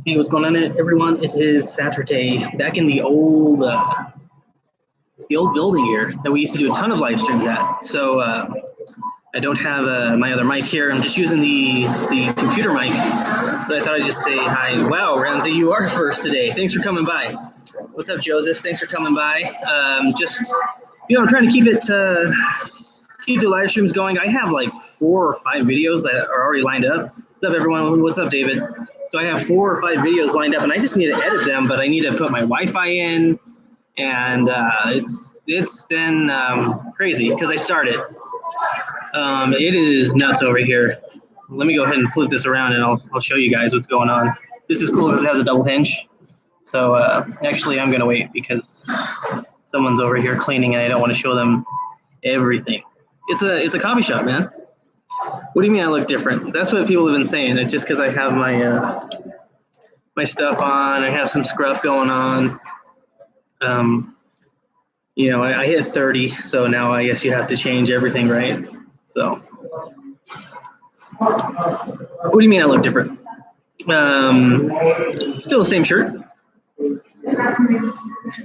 Hey, what's going on, everyone? It is Saturday, back in the old building here that we used to do a ton of live streams at. So I don't have my other mic here. I'm just using the computer mic. But I thought I'd just say hi. Wow, Ramsey, you are first today. Thanks for coming by. What's up, Joseph? Thanks for coming by. I'm trying to keep the live streams going. I have like 4 or 5 videos that are already lined up. What's up, everyone? What's up, David? So I have 4 or 5 videos lined up, and I just need to edit them, but I need to put my Wi-Fi in, and it's been crazy because I started. It is nuts over here. Let me go ahead and flip this around, and I'll show you guys what's going on. This is cool because it has a double hinge. So actually, I'm gonna wait because someone's over here cleaning, and I don't want to show them everything. It's a coffee shop, man. What do you mean I look different? That's what people have been saying. It's just because I have my stuff on. I have some scruff going on. I hit 30, so now I guess you have to change everything, right? So, what do you mean I look different? Still the same shirt.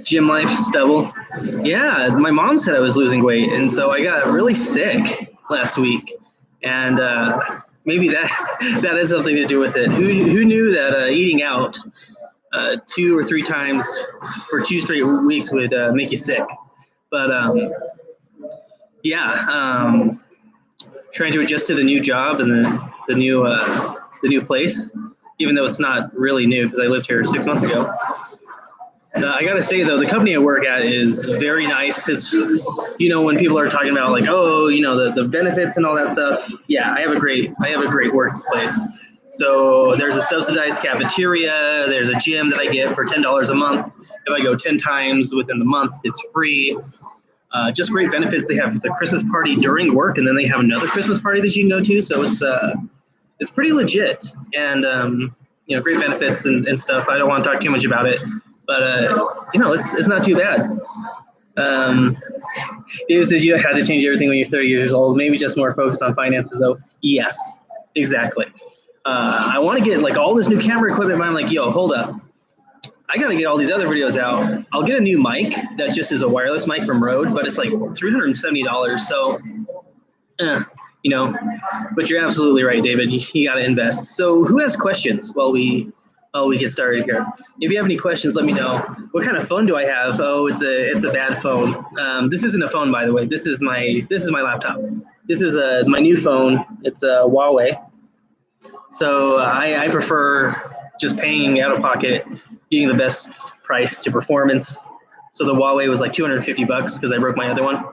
Gym life, stubble. Yeah, my mom said I was losing weight, and so I got really sick last week. And maybe that has something to do with it. Who knew that eating out 2 or 3 times for 2 straight weeks would make you sick? But trying to adjust to the new job and the new place, even though it's not really new because I lived here 6 months ago. I gotta say though, the company I work at is very nice. It's, when people are talking about like, oh, the benefits and all that stuff. Yeah, I have a great workplace. So there's a subsidized cafeteria. There's a gym that I get for $10 a month. If I go 10 times within the month, it's free. Just great benefits. They have the Christmas party during work, and then they have another Christmas party that you can go to. So it's pretty legit, and great benefits and stuff. I don't want to talk too much about it. But, it's not too bad. David says you had to change everything when you're 30 years old. Maybe just more focused on finances, though. Yes, exactly. I want to get, like, all this new camera equipment, but I'm like, yo, hold up. I got to get all these other videos out. I'll get a new mic that just is a wireless mic from Rode, but it's like $370. So, but you're absolutely right, David. You got to invest. So who has questions while we get started here? If you have any questions, let me know. What kind of phone do I have? Oh, it's a bad phone. This isn't a phone, by the way. This is my laptop. This is my new phone. It's a Huawei. So I prefer just paying out of pocket, getting the best price to performance. So the Huawei was like $250 because I broke my other one.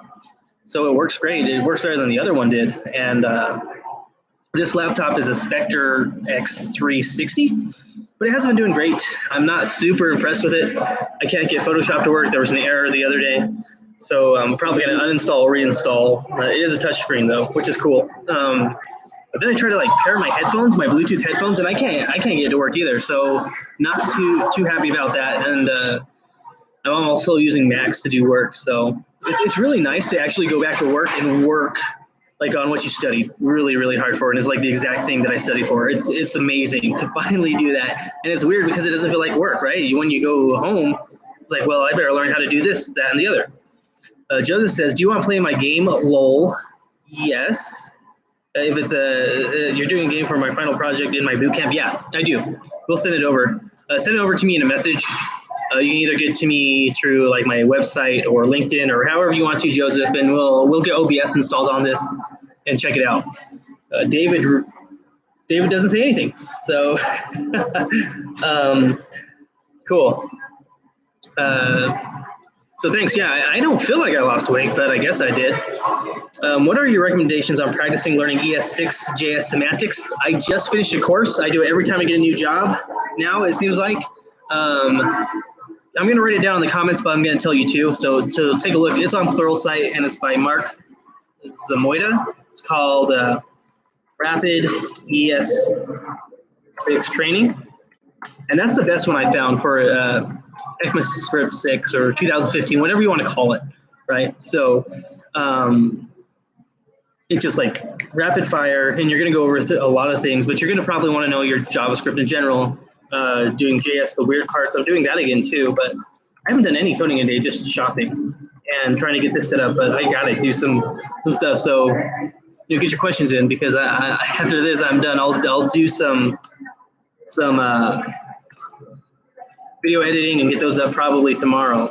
So it works great. It works better than the other one did. And this laptop is a Spectre X360. But it hasn't been doing great. I'm not super impressed with it. I can't get Photoshop to work. There was an error the other day. So I'm probably going to uninstall or reinstall. It is a touchscreen, though, which is cool. But then I try to pair my headphones, my Bluetooth headphones, and I can't get it to work either. So not too happy about that. And I'm also using Macs to do work. So it's really nice to actually go back to work and work on what you studied really, really hard for, and it's like the exact thing that I studied for. It's amazing to finally do that, and it's weird because it doesn't feel like work, right? When you go home, it's like, well, I better learn how to do this, that, and the other. Joseph says, do you want to play my game? LOL. Yes. If it's you're doing a game for my final project in my boot camp, yeah, I do. We'll send it over. Send it over to me in a message. You can either get to me through my website or LinkedIn or however you want to, Joseph, and we'll get OBS installed on this and check it out. David doesn't say anything, so cool. So thanks. Yeah, I don't feel like I lost weight, but I guess I did. What are your recommendations on practicing learning ES6 JS semantics? I just finished a course. I do it every time I get a new job now, it seems like. I'm going to write it down in the comments, but I'm going to tell you too. So take a look. It's on Pluralsight, and it's by Mark Zamoyda. It's called Rapid ES6 Training. And that's the best one I found for ECMAScript 6 or 2015, whatever you want to call it, right? So it's just rapid fire, and you're going to go over a lot of things, but you're going to probably want to know your JavaScript in general. doing JS, the weird parts. I'm doing that again too, but I haven't done any coding today, just shopping and trying to get this set up. But I gotta do some stuff. So get your questions in, because after this I'm done. I'll do some video editing and get those up probably tomorrow.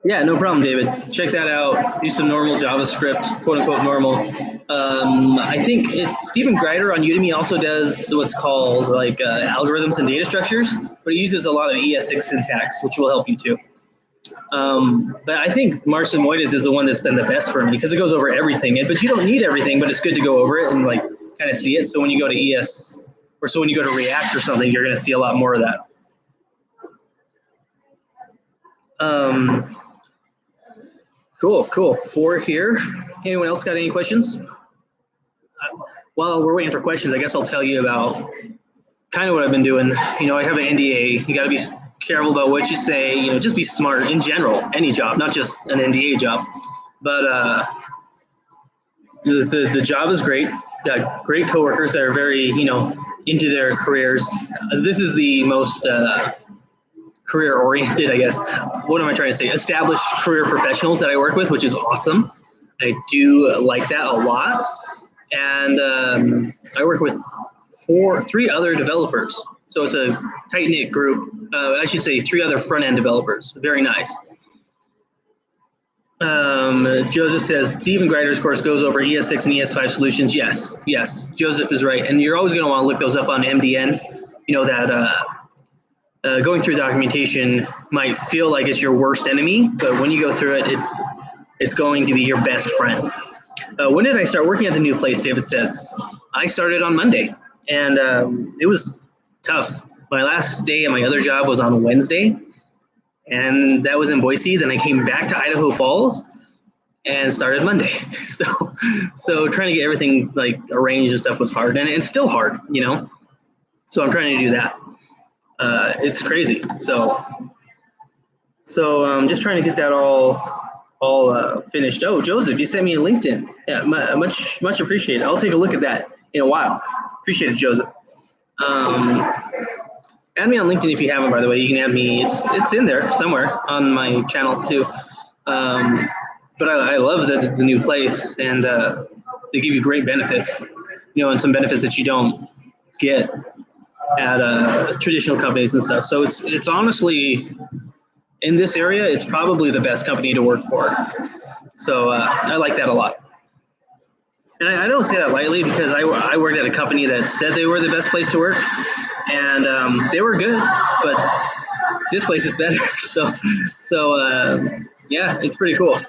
Yeah, no problem, David. Check that out. Do some normal JavaScript, quote unquote normal. I think it's Stephen Greider on Udemy also does what's called like algorithms and data structures, but he uses a lot of ES6 syntax, which will help you too. But I think Marks and Moitas is the one that's been the best for me, because it goes over everything. But you don't need everything, but it's good to go over it and like kind of see it. So when you go to ES, or so when you go to React or something, you're going to see a lot more of that. Cool. 4 here. Anyone else got any questions? While we're waiting for questions, I guess I'll tell you about kind of what I've been doing. I have an NDA. You got to be careful about what you say. Just be smart in general. Any job, not just an NDA job. But the job is great. Got great coworkers that are very into their careers. This is the most career-oriented, I guess. What am I trying to say? Established career professionals that I work with, which is awesome. I do like that a lot. And I work with 3 other developers. So it's a tight-knit group. I should say 3 other front-end developers. Very nice. Joseph says, Stephen Greider's course goes over ES6 and ES5 solutions. Yes, Joseph is right. And you're always going to want to look those up on MDN. Going through documentation might feel like it's your worst enemy, but when you go through it, it's going to be your best friend. When did I start working at the new place? David says, I started on Monday, and it was tough. My last day at my other job was on Wednesday, and that was in Boise. Then I came back to Idaho Falls and started Monday. So trying to get everything like arranged and stuff was hard, and it's still hard, So I'm trying to do that. It's crazy. So just trying to get that all finished. Oh, Joseph, you sent me a LinkedIn. Yeah, much appreciated. I'll take a look at that in a while. Appreciate it, Joseph. Add me on LinkedIn if you haven't, by the way. You can add me. It's in there somewhere on my channel too. But I love the new place, and they give you great benefits, and some benefits that you don't get at traditional companies and stuff. So it's honestly, in this area, it's probably the best company to work for. So I like that a lot. And I don't say that lightly, because I worked at a company that said they were the best place to work, and they were good, but this place is better. So yeah, it's pretty cool.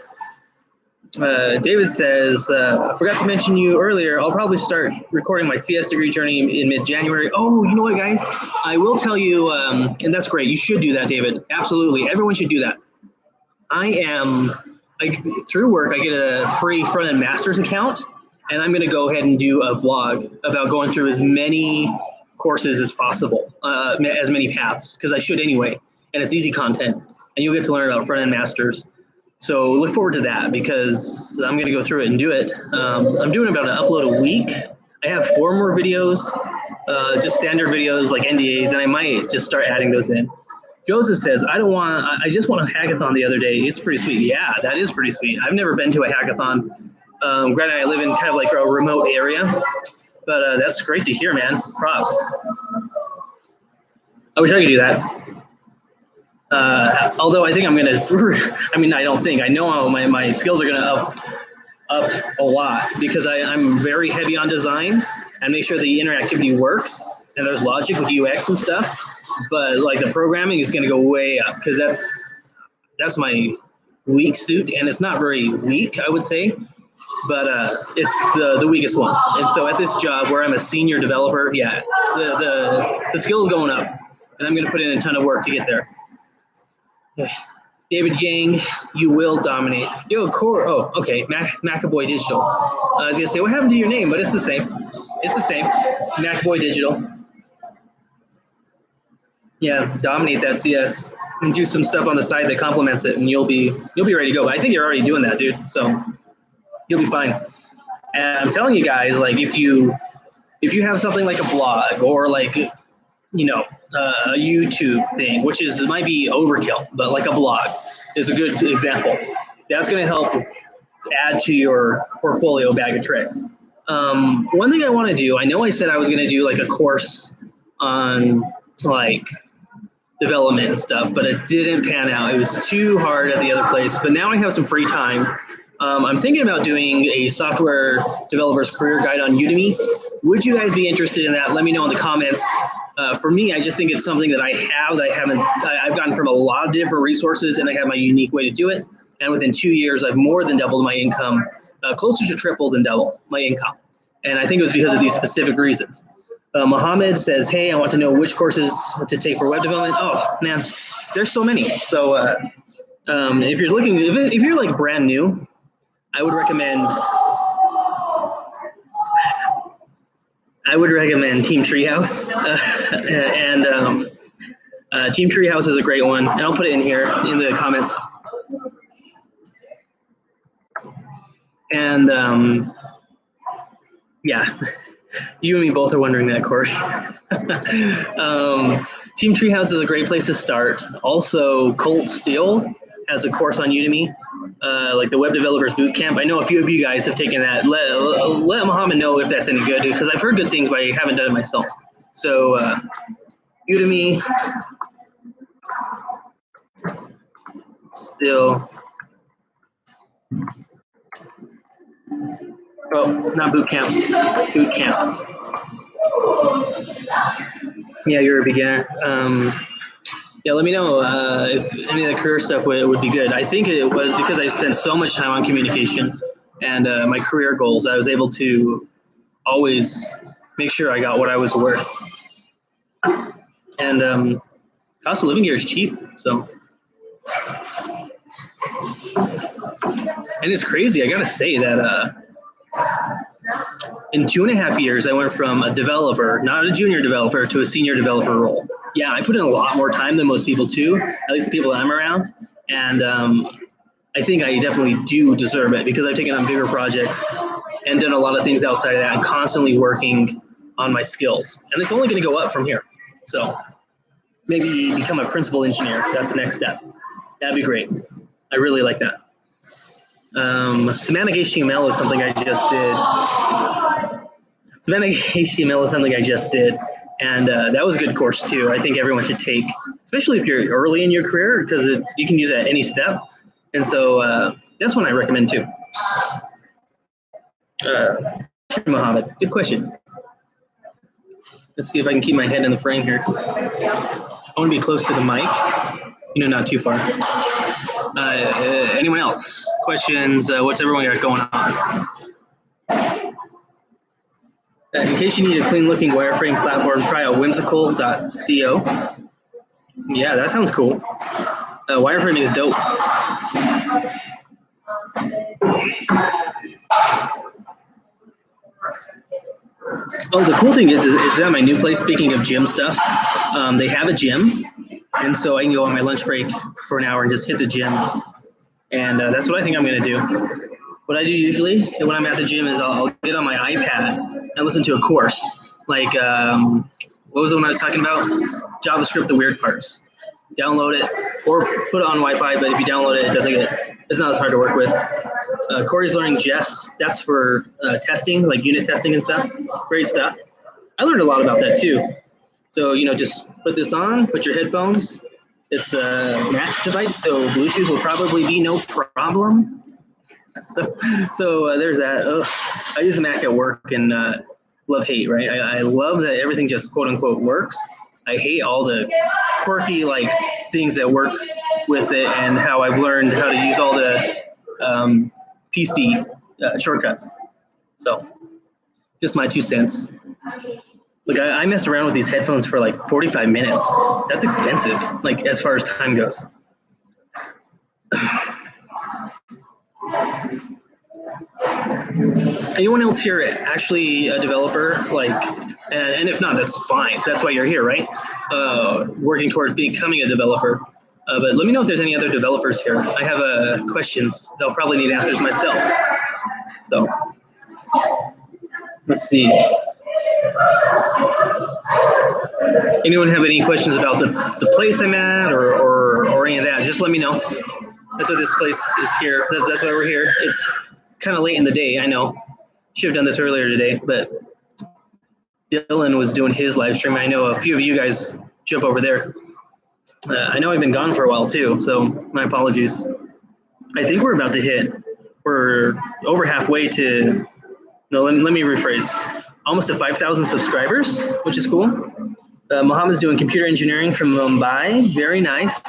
David says, I forgot to mention you earlier. I'll probably start recording my CS degree journey in mid-January. Oh, you know what, guys? I will tell you, and that's great. You should do that, David. Absolutely. Everyone should do that. Through work, I get a free front-end master's account, and I'm going to go ahead and do a vlog about going through as many courses as possible, as many paths, because I should anyway, and it's easy content, and you'll get to learn about front-end masters. So look forward to that, because I'm going to go through it and do it. I'm doing about an upload a week. I have 4 more videos, just standard videos like NDAs, and I might just start adding those in. Joseph says, I just went a hackathon the other day. It's pretty sweet. Yeah, that is pretty sweet. I've never been to a hackathon. Granted, I live in kind of like a remote area, but that's great to hear, man. Props. I wish I could do that. Although I think I'm going to, I don't think, I know my skills are going to up a lot, because I'm very heavy on design and make sure the interactivity works and there's logic with UX and stuff. But like the programming is going to go way up, because that's my weak suit, and it's not very weak, I would say, but it's the weakest one. And so at this job where I'm a senior developer, yeah, the skills going up, and I'm going to put in a ton of work to get there. David Yang, you will dominate. Yo, Core. Oh, okay. McAvoy Digital. I was gonna say, what happened to your name? But it's the same. It's the same. McAvoy Digital. Yeah, dominate that CS and do some stuff on the side that complements it, and you'll be ready to go. But I think you're already doing that, dude. So you'll be fine. And I'm telling you guys, like, if you if you have something like a blog or like, you know, a YouTube thing, which might be overkill, but like a blog is a good example. That's going to help add to your portfolio bag of tricks. One thing I want to do, I know I said I was going to do like a course on like development and stuff, but it didn't pan out. It was too hard at the other place, but now I have some free time. I'm thinking about doing a software developer's career guide on Udemy. Would you guys be interested in that? Let me know in the comments. For me, I just think it's something that I've gotten from a lot of different resources, and I have my unique way to do it. And within 2 years, I've more than doubled my income, closer to triple than double my income. And I think it was because of these specific reasons. Mohammed says, hey, I want to know which courses to take for web development. Oh man, there's so many. So if you're looking, if you're like brand new, I would recommend Team Treehouse, and Team Treehouse is a great one, and I'll put it in here in the comments. And yeah, you and me both are wondering that, Corey. Team Treehouse is a great place to start. Also, Colt Steele has a course on Udemy, like the Web Developers Bootcamp. I know a few of you guys have taken that. Let Mohammed know if that's any good, because I've heard good things, but I haven't done it myself. So Udemy, Steele. Oh, not bootcamp, bootcamp. Yeah, you're a beginner. Yeah, let me know if any of the career stuff would be good. I think it was because I spent so much time on communication and my career goals. I was able to always make sure I got what I was worth. And cost of living here is cheap, so. And it's crazy, I gotta say that in 2.5 years, I went from a developer, not a junior developer, to a senior developer role. Yeah, I put in a lot more time than most people too, at least the people that I'm around. And I think I definitely do deserve it because I've taken on bigger projects and done a lot of things outside of that. I'm constantly working on my skills, and it's only going to go up from here. So maybe become a principal engineer. That's the next step. That'd be great. I really like that. Semantic HTML is something I just did. Semantic HTML is something I just did, and that was a good course too. I think everyone should take, especially if you're early in your career, because you can use it at any step. And so that's one I recommend too. Mohammed, good question. Let's see if I can keep my head in the frame here. I want to be close to the mic, not too far. Anyone else? Questions? What's everyone got going on? In case you need a clean-looking wireframe platform, try out whimsical.co. Yeah, that sounds cool. Wireframing is dope. Oh, the cool thing is that my new place, speaking of gym stuff, they have a gym. And so I can go on my lunch break for an hour and just hit the gym. And that's what I think I'm going to do. What I do usually when I'm at the gym is I'll get on my iPad and listen to a course. Like, what was the one I was talking about? JavaScript, the weird parts. Download it or put it on Wi-Fi, but if you download it, it's not as hard to work with. Corey's learning Jest. That's for testing, like unit testing and stuff. Great stuff. I learned a lot about that too. So, just put this on, put your headphones. It's a Mac device, so Bluetooth will probably be no problem. So there's that. I use Mac at work and love hate, right? I love that everything just quote unquote works. I hate all the quirky things that work with it and how I've learned how to use all the PC shortcuts. So just my 2 cents. Look, I messed around with these headphones for 45 minutes. That's expensive, as far as time goes. Anyone else here actually a developer? And if not, that's fine. That's why you're here, right? Working towards becoming a developer. But let me know if there's any other developers here. I have questions. They'll probably need answers myself. So let's see. anyone have any questions about the place I'm at or any of that, just let me know. That's why this place is here. That's why we're here. It's kind of late in the day, I know. Should have done this earlier today, but Dylan was doing his live stream. I know a few of you guys jump over there. I know I've been gone for a while too, so my apologies. I think we're about to hit, we're over halfway to, no, let me rephrase. Almost to 5,000 subscribers, which is cool. Mohammed's doing computer engineering from Mumbai. Very nice.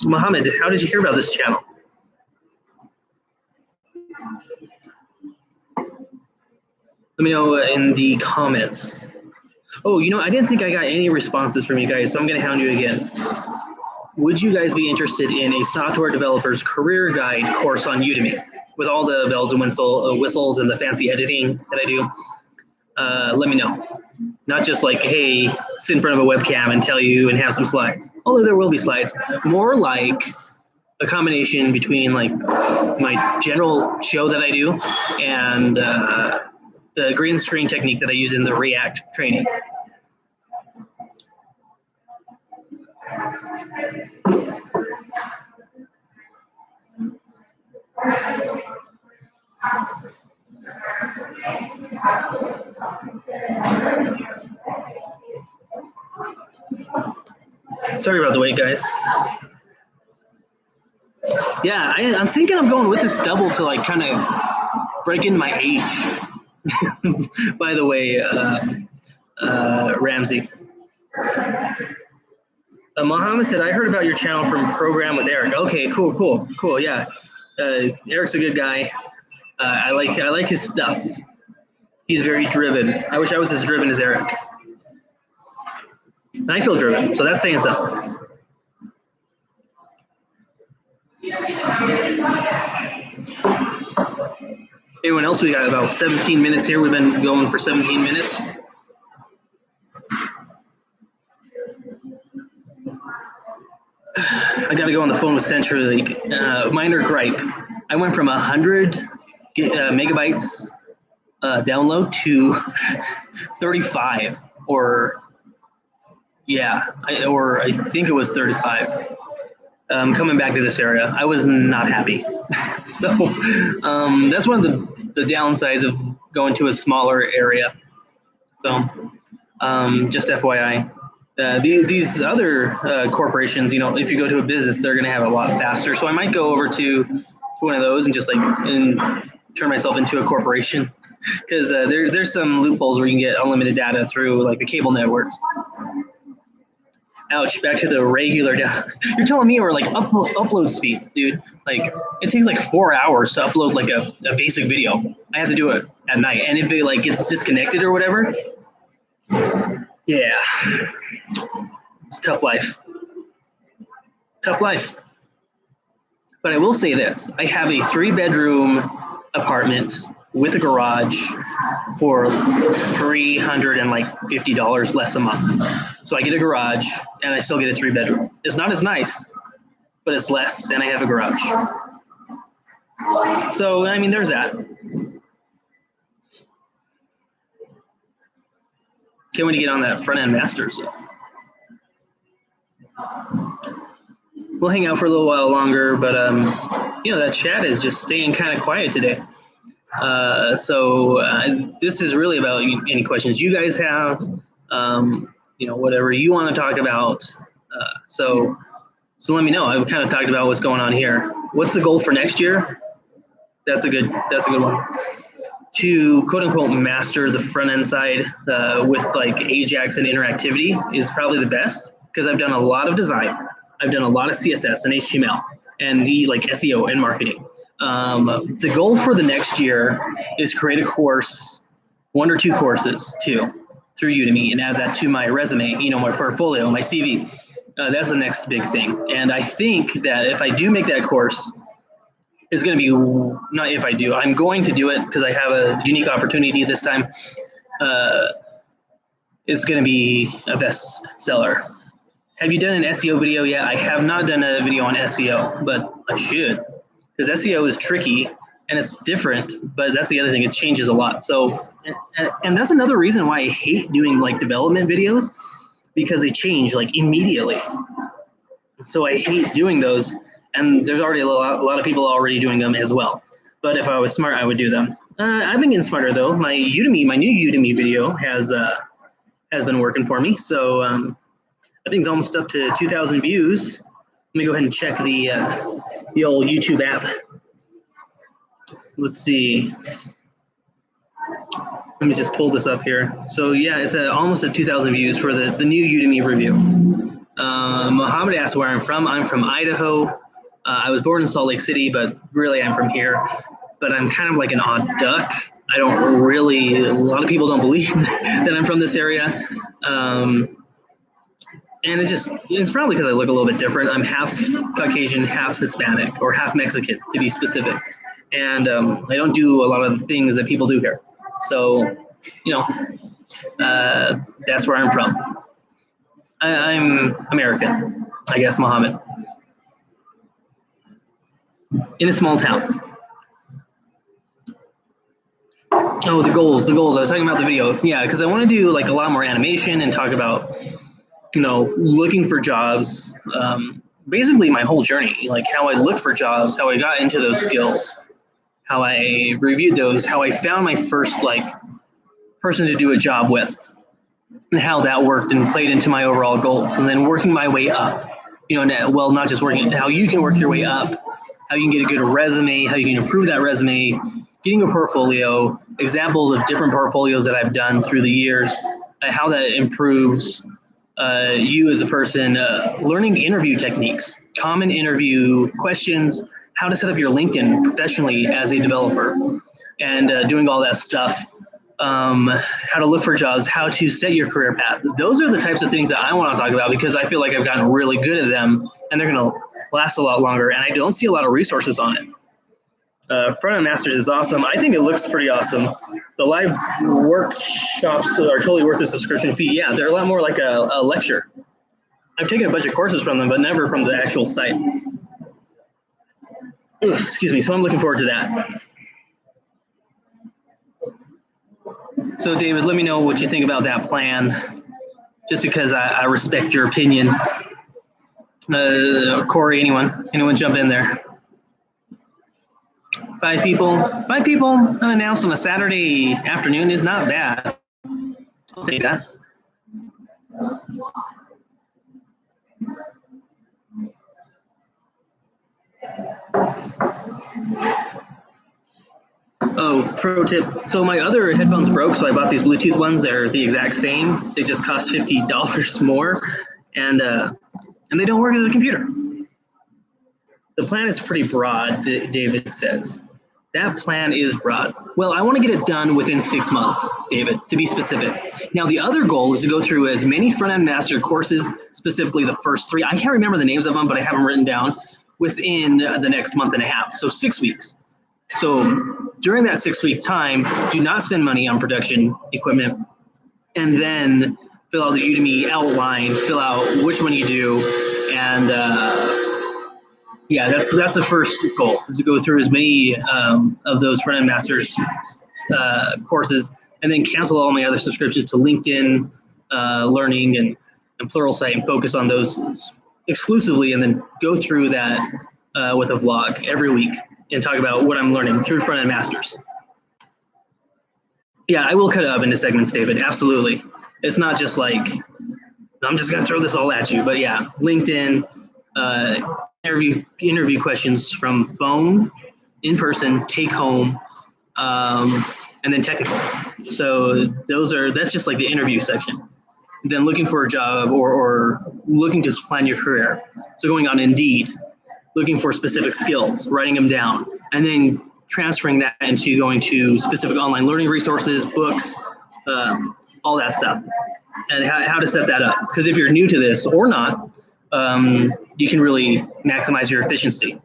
Mohammed, how did you hear about this channel? Let me know in the comments. Oh, you know, I didn't think I got any responses from you guys, so I'm going to hound you again. Would you guys be interested in a software developer's career guide course on Udemy with all the bells and whistles and the fancy editing that I do? Let me know. Not just like, hey, sit in front of a webcam and tell you and have some slides. Although there will be slides. More like a combination between like my general show that I do and the green screen technique that I use in the React training. Sorry about the wait, guys. Yeah, I'm thinking I'm going with this double to like kind of break into my age. By the way, Ramsey. Mohammed said, I heard about your channel from Program with Eric. Okay, cool, yeah. Eric's a good guy. I like his stuff. He's very driven. I wish I was as driven as Eric. And I feel driven, so that's saying something. Anyone else? We got about 17 minutes here. We've been going for 17 minutes. I got to go on the phone with Century League. Minor gripe. I went from 100 megabytes download to 35, or yeah, I think it was 35. Coming back to this area, I was not happy. So that's one of the downsides of going to a smaller area. So just FYI. These other corporations, you know, if you go to a business, they're going to have a lot faster. So I might go over to one of those and just like turn myself into a corporation, because there's some loopholes where you can get unlimited data through like the cable networks. Ouch, back to the regular down. You're telling me, or like upload speeds, dude. Like it takes like 4 hours to upload like a basic video. I have to do it at night. And if it like gets disconnected or whatever, yeah, it's tough life. Tough life. But I will say this, I have a 3-bedroom apartment with a garage for $350 less a month. So I get a garage and I still get a 3-bedroom. It's not as nice, but it's less, and I have a garage. So, I mean, there's that. Can't wait to get on that front-end masters. We'll hang out for a little while longer, but you know, that chat is just staying kind of quiet today. So this is really about any questions you guys have, you know, whatever you want to talk about. So let me know. I've kind of talked about what's going on here. What's the goal for next year? That's a good one. To quote unquote master the front end side with like Ajax and interactivity is probably the best, because I've done a lot of design. I've done a lot of CSS and HTML and the like SEO and marketing. The goal for the next year is create a course, 1 or 2 courses too, through Udemy, and add that to my resume, you know, my portfolio, my CV. That's the next big thing. And I think that if I do make that course, it's going to be, not if I do, I'm going to do it because I have a unique opportunity this time. It's going to be a bestseller. Have you done an SEO video yet? I have not done a video on SEO, but I should, because SEO is tricky. and it's different, but that's the other thing, it changes a lot. So, and that's another reason why I hate doing like development videos, because they change like immediately. So I hate doing those, and there's already a lot of people already doing them as well. But if I was smart, I would do them. I've been getting smarter though. My new Udemy video has been working for me. So I think it's almost up to 2,000 views. Let me go ahead and check the old YouTube app. Let's see. Let me just pull this up here. So yeah, it's almost at 2,000 views for the new Udemy review. Mohammed asked where I'm from. I'm from Idaho. I was born in Salt Lake City, but really I'm from here. But I'm kind of like an odd duck. A lot of people don't believe that I'm from this area. And it's probably because I look a little bit different. I'm half Caucasian, half Hispanic, or half Mexican to be specific. And I don't do a lot of the things that people do here. So, that's where I'm from. I'm American, I guess, Mohammed. In a small town. Oh, the goals. I was talking about the video. Yeah, because I want to do like a lot more animation and talk about, looking for jobs. Basically my whole journey, like how I looked for jobs, how I got into those skills, how I reviewed those, how I found my first like person to do a job with, and how that worked and played into my overall goals, and then working my way up. Not just working, how you can work your way up, how you can get a good resume, how you can improve that resume, getting a portfolio, examples of different portfolios that I've done through the years, how that improves you as a person, learning interview techniques, common interview questions, how to set up your LinkedIn professionally as a developer, and doing all that stuff. How to look for jobs, how to set your career path. Those are the types of things that I want to talk about, because I feel like I've gotten really good at them, and they're going to last a lot longer, and I don't see a lot of resources on it. Front-end Masters is awesome. I think it looks pretty awesome. The live workshops are totally worth the subscription fee. Yeah, they're a lot more like a lecture. I've taken a bunch of courses from them, but never from the actual site. Ooh, excuse me, so I'm looking forward to that. So David, let me know what you think about that plan, just because I respect your opinion. Corey, anyone jump in there? 5 people unannounced on a Saturday afternoon is not bad. I'll take that. Oh, pro tip. So my other headphones broke, so I bought these Bluetooth ones. They're the exact same. They just cost $50 more, and they don't work with the computer. The plan is pretty broad, David says. That plan is broad. Well, I want to get it done within 6 months, David, to be specific. Now, the other goal is to go through as many front-end master courses, specifically the first 3. I can't remember the names of them, but I have them written down, within the next month and a half, so 6 weeks. So during that 6-week time, do not spend money on production equipment, and then fill out the Udemy outline, fill out which one you do, and yeah, that's the first goal, is to go through as many of those front-end masters courses, and then cancel all my other subscriptions to LinkedIn Learning and Pluralsight, and focus on those exclusively, and then go through that with a vlog every week and talk about what I'm learning through front-end masters. Yeah, I will cut it up into segments, David, absolutely. It's not just like, I'm just going to throw this all at you, but yeah, LinkedIn, interview questions from phone, in person, take home, and then technical. So that's just like the interview section. Then looking for a job or looking to plan your career. So going on Indeed, looking for specific skills, writing them down, and then transferring that into going to specific online learning resources, books, all that stuff, and how to set that up. Because if you're new to this or not, you can really maximize your efficiency.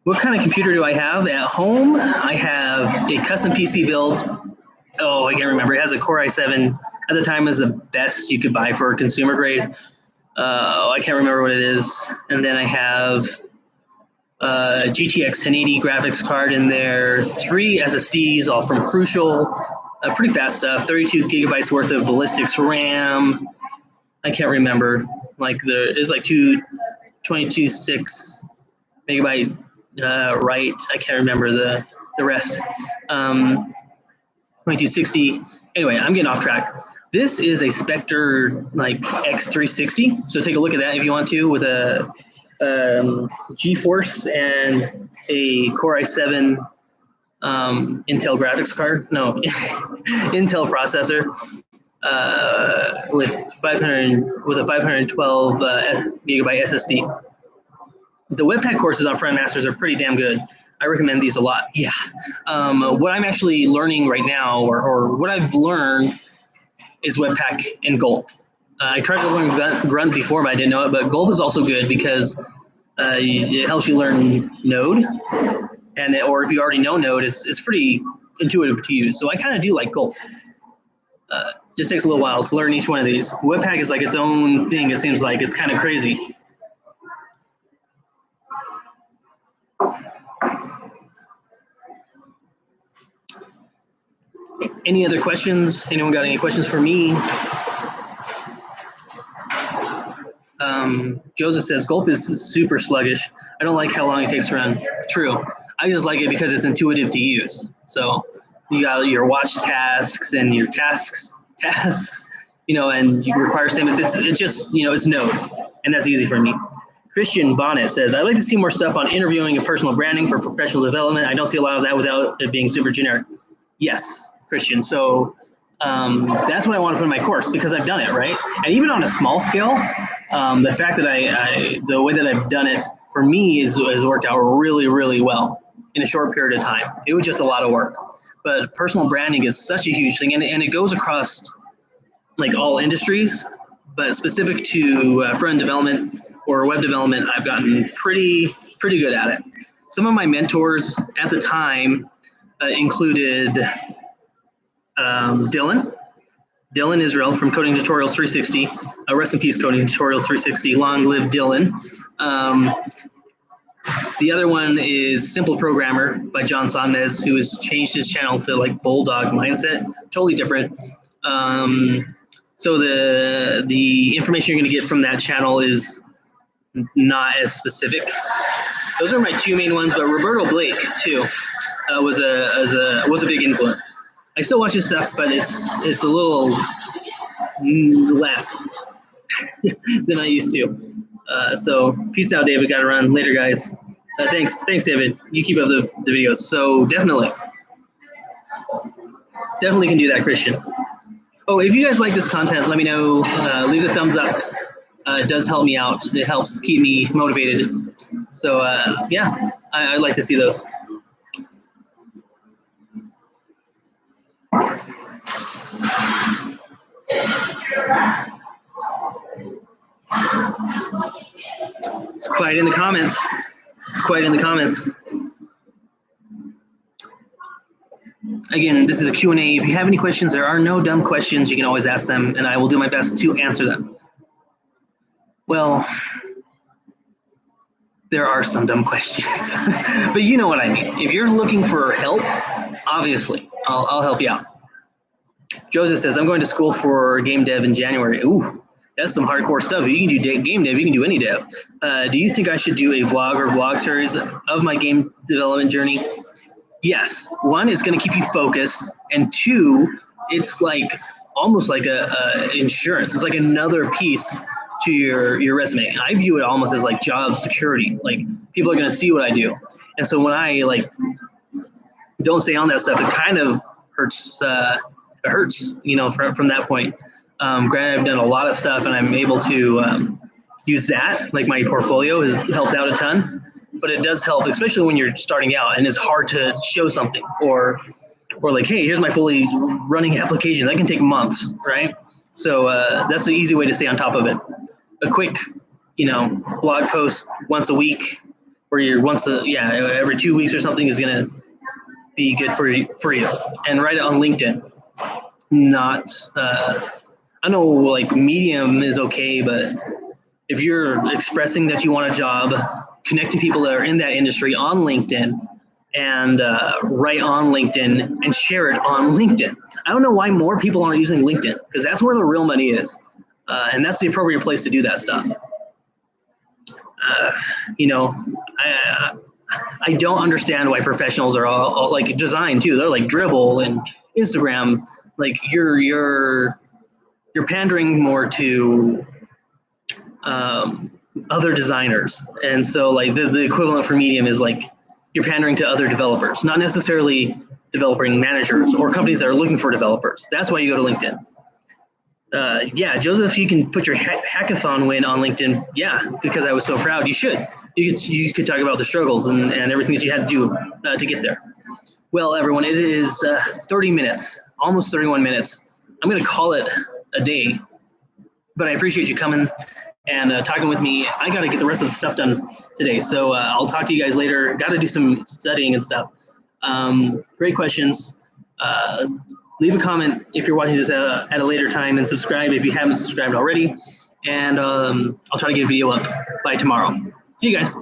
What kind of computer do I have at home? I have a custom PC build. Oh, I can't remember. It has a Core i7. At the time, is the best you could buy for a consumer grade. I can't remember what it is. And then I have GTX 1080 graphics card in there, 3 SSDs, all from Crucial. Pretty fast stuff. 32 gigabytes worth of ballistics RAM. I can't remember. It's like 22.6 megabyte write. I can't remember the rest. 2260. Anyway, I'm getting off track. This is a Spectre X360. So take a look at that if you want to, with a GeForce and a Core i7 Intel graphics card. No, Intel processor with a 512 gigabyte SSD. The Webpack courses on Friend Masters are pretty damn good. I recommend these a lot. Yeah. What I'm actually learning right now, or what I've learned, is Webpack and Gulp. I tried to learn Grunt before, but I didn't know it. But Gulp is also good because it helps you learn Node, or if you already know Node, it's pretty intuitive to use. So I kind of do like Gulp. Just takes a little while to learn each one of these. Webpack is like its own thing. It seems like it's kind of crazy. Any other questions? Anyone got any questions for me? Joseph says, Gulp is super sluggish. I don't like how long it takes to run. True. I just like it because it's intuitive to use. So you got your watch tasks and your tasks, and you require statements. It's just, it's Node, and that's easy for me. Christian Bonnet says, I'd like to see more stuff on interviewing and personal branding for professional development. I don't see a lot of that without it being super generic. Yes, Christian. So that's what I want to put in my course because I've done it, right? And even on a small scale, the fact that the way that I've done it for me has worked out really, really well in a short period of time. It was just a lot of work. But personal branding is such a huge thing, and it goes across like all industries, but specific to front-end development or web development, I've gotten pretty good at it. Some of my mentors at the time included Dylan Israel from Coding Tutorials 360. Rest in peace, Coding Tutorials 360. Long live Dylan. The other one is Simple Programmer by John Sonmez, who has changed his channel to like Bulldog Mindset, totally different. So the information you're going to get from that channel is not as specific. Those are my two main ones, but Roberto Blake too was a big influence. I still watch his stuff, but it's a little less than I used to. So peace out, David. Got to run later, guys. Thanks, David. You keep up the videos. So definitely can do that, Christian. Oh, if you guys like this content, let me know. Leave a thumbs up. It does help me out. It helps keep me motivated. So yeah, I'd like to see those. It's quiet in the comments. Again, this is a Q&A. If you have any questions, there are no dumb questions. You can always ask them, and I will do my best to answer them. Well, there are some dumb questions, but you know what I mean. If you're looking for help, obviously, I'll help you out. Joseph says, I'm going to school for game dev in January. Ooh, that's some hardcore stuff. You can do game dev, you can do any dev. Do you think I should do a vlog or blog series of my game development journey? Yes. One, it's going to keep you focused, and two, it's like almost like a insurance. It's like another piece to your resume. I view it almost as like job security. Like people are going to see what I do, and so when I like don't stay on that stuff, it kind of hurts. It hurts, from that point. Granted, I've done a lot of stuff, and I'm able to use that. Like my portfolio has helped out a ton. But it does help, especially when you're starting out and it's hard to show something, or like, hey, here's my fully running application. That can take months, right? So that's the easy way to stay on top of it. A quick, blog post once a week, or every 2 weeks or something is gonna be good for you. And write it on LinkedIn. Not, I know like Medium is okay, but if you're expressing that you want a job, connect to people that are in that industry on LinkedIn, and write on LinkedIn and share it on LinkedIn. I don't know why more people aren't using LinkedIn, because that's where the real money is. And that's the appropriate place to do that stuff. I don't understand why professionals are all like design too. They're like Dribble and Instagram. Like you're pandering more to other designers, and so like the equivalent for Medium is like you're pandering to other developers, not necessarily developing managers or companies that are looking for developers. That's why you go to LinkedIn. Yeah, Joseph, you can put your hackathon win on LinkedIn. Yeah, because I was so proud. You should. You could talk about the struggles and everything that you had to do to get there. Well, everyone, it is 30 minutes, almost 31 minutes. I'm going to call it a day, but I appreciate you coming and talking with me. I got to get the rest of the stuff done today, so I'll talk to you guys later. Got to do some studying and stuff. Great questions. Leave a comment if you're watching this at a later time, and subscribe if you haven't subscribed already. And I'll try to get a video up by tomorrow. See you guys.